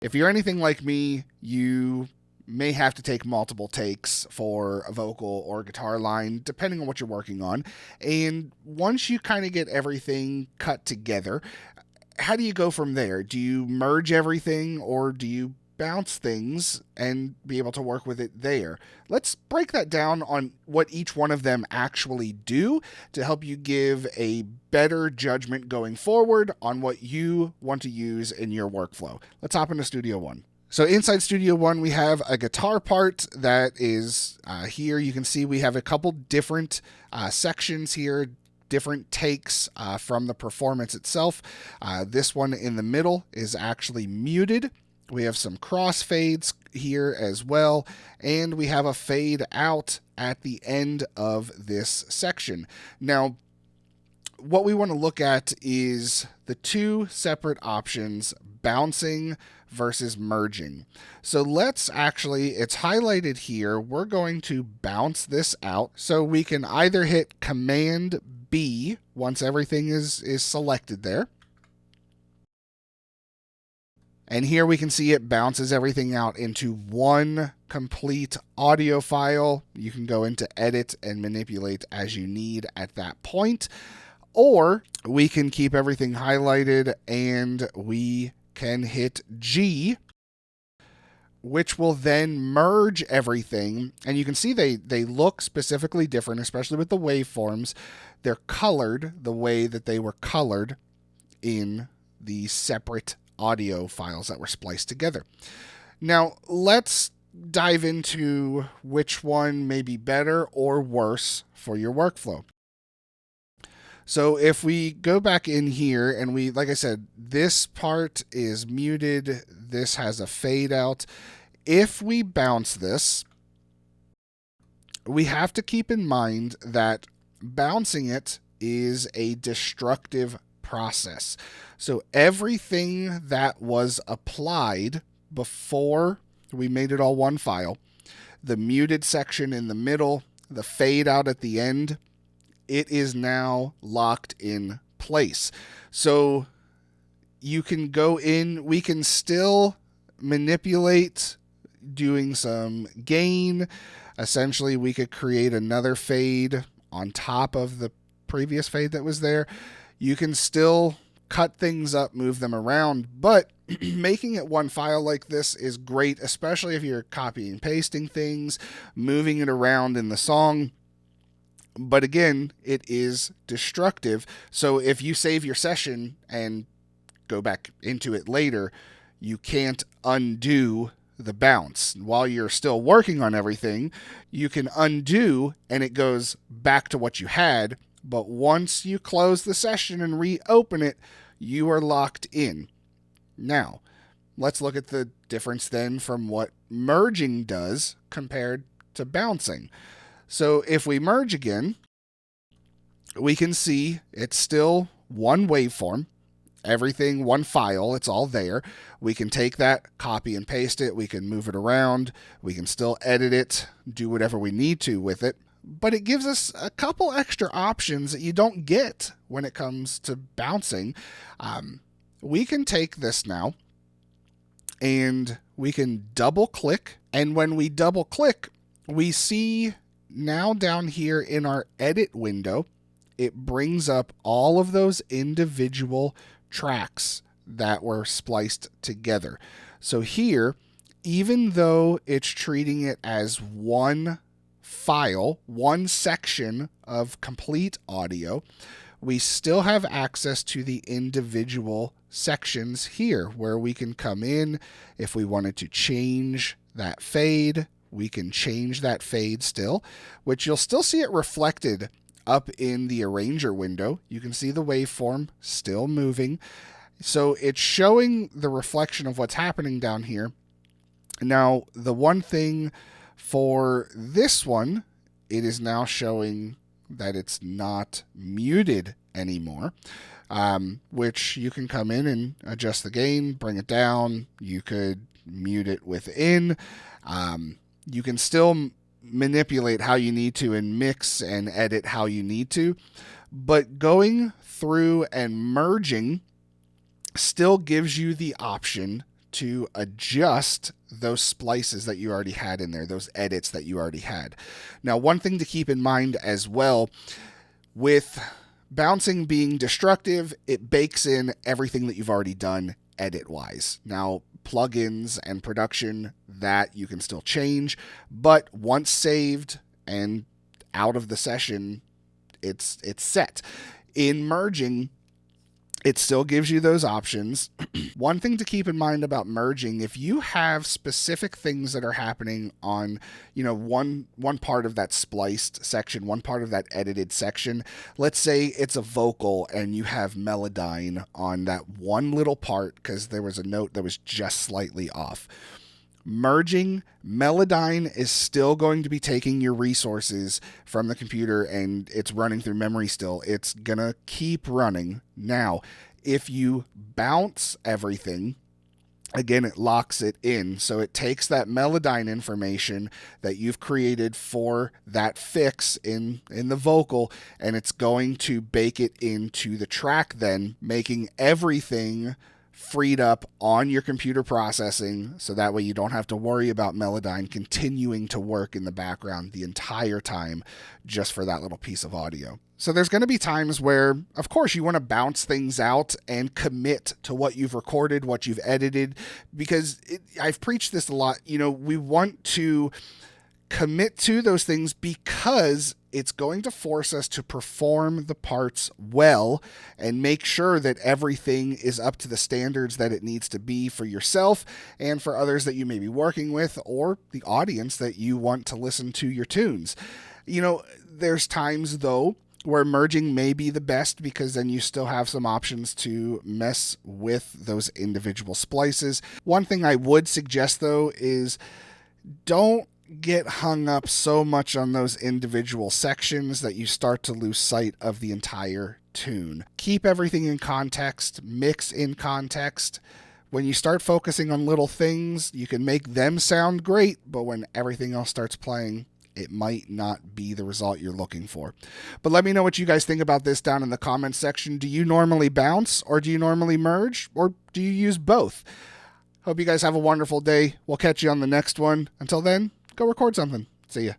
If you're anything like me, you may have to take multiple takes for a vocal or guitar line, depending on what you're working on. And once you kind of get everything cut together, how do you go from there? Do you merge everything or do you bounce things and be able to work with it there? Let's break that down on what each one of them actually do to help you give a better judgment going forward on what you want to use in your workflow. Let's hop into Studio One. So inside Studio One, we have a guitar part that is here. You can see we have a couple different sections here, different takes from the performance itself. This one in the middle is actually muted. We have some crossfades here as well, and we have a fade out at the end of this section. Now, what we want to look at is the two separate options, bouncing versus merging. So let's actually, it's highlighted here, we're going to bounce this out. So we can either hit Command B once everything is selected there. And here we can see it bounces everything out into one complete audio file. You can go into edit and manipulate as you need at that point. Or we can keep everything highlighted and we can hit G, which will then merge everything. And you can see they look specifically different, especially with the waveforms. They're colored the way that they were colored in the separate audio files that were spliced together. Now, let's dive into which one may be better or worse for your workflow. So if we go back in here and we, like I said, this part is muted, this has a fade out. If we bounce this, we have to keep in mind that bouncing it is a destructive process. So everything that was applied before we made it all one file, the muted section in the middle, the fade out at the end, it is now locked in place. So you can go in, we can still manipulate doing some gain. Essentially, we could create another fade on top of the previous fade that was there. You can still cut things up, move them around, but making it one file like this is great, especially if you're copying and pasting things, moving it around in the song. But again, it is destructive. So if you save your session and go back into it later, you can't undo the bounce. While you're still working on everything, you can undo and it goes back to what you had. But once you close the session and reopen it, you are locked in. Now, let's look at the difference then from what merging does compared to bouncing. So if we merge again, we can see it's still one waveform, everything, one file, it's all there. We can take that, copy and paste it, we can move it around, we can still edit it, do whatever we need to with it. But it gives us a couple extra options that you don't get when it comes to bouncing. We can take this now and we can double click. And when we double click, we see now down here in our edit window, it brings up all of those individual tracks that were spliced together. So here, even though it's treating it as one file, one section of complete audio, we still have access to the individual sections here where we can come in. If we wanted to change that fade, we can change that fade still, which you'll still see it reflected up in the arranger window. You can see the waveform still moving. So it's showing the reflection of what's happening down here. Now, the one thing for this one, it is now showing that it's not muted anymore, which you can come in and adjust the gain, bring it down. You could mute it within. You can still manipulate how you need to and mix and edit how you need to. But going through and merging still gives you the option to adjust those splices that you already had in there, those edits that you already had. Now, one thing to keep in mind as well, with bouncing being destructive, it bakes in everything that you've already done edit-wise. Now, plugins and production, that you can still change, but once saved and out of the session, it's set. In merging, it still gives you those options. One thing to keep in mind about merging, if you have specific things that are happening on, one part of that spliced section, one part of that edited section, let's say it's a vocal and you have Melodyne on that one little part because there was a note that was just slightly off. Merging, Melodyne is still going to be taking your resources from the computer and it's running through memory still. It's going to keep running. Now, if you bounce everything, again, it locks it in. So it takes that Melodyne information that you've created for that fix in the vocal, and it's going to bake it into the track then, making everything freed up on your computer processing, so that way you don't have to worry about Melodyne continuing to work in the background the entire time just for that little piece of audio. So there's going to be times where, of course, you want to bounce things out and commit to what you've recorded, what you've edited, because I've preached this a lot. We want to commit to those things because it's going to force us to perform the parts well and make sure that everything is up to the standards that it needs to be for yourself and for others that you may be working with or the audience that you want to listen to your tunes. There's times, though, where merging may be the best because then you still have some options to mess with those individual splices. One thing I would suggest, though, is don't get hung up so much on those individual sections that you start to lose sight of the entire tune. Keep everything in context, mix in context. When you start focusing on little things, you can make them sound great, but when everything else starts playing, it might not be the result you're looking for. But let me know what you guys think about this down in the comments section. Do you normally bounce, or do you normally merge, or do you use both? Hope you guys have a wonderful day. We'll catch you on the next one. Until then, go record something. See ya.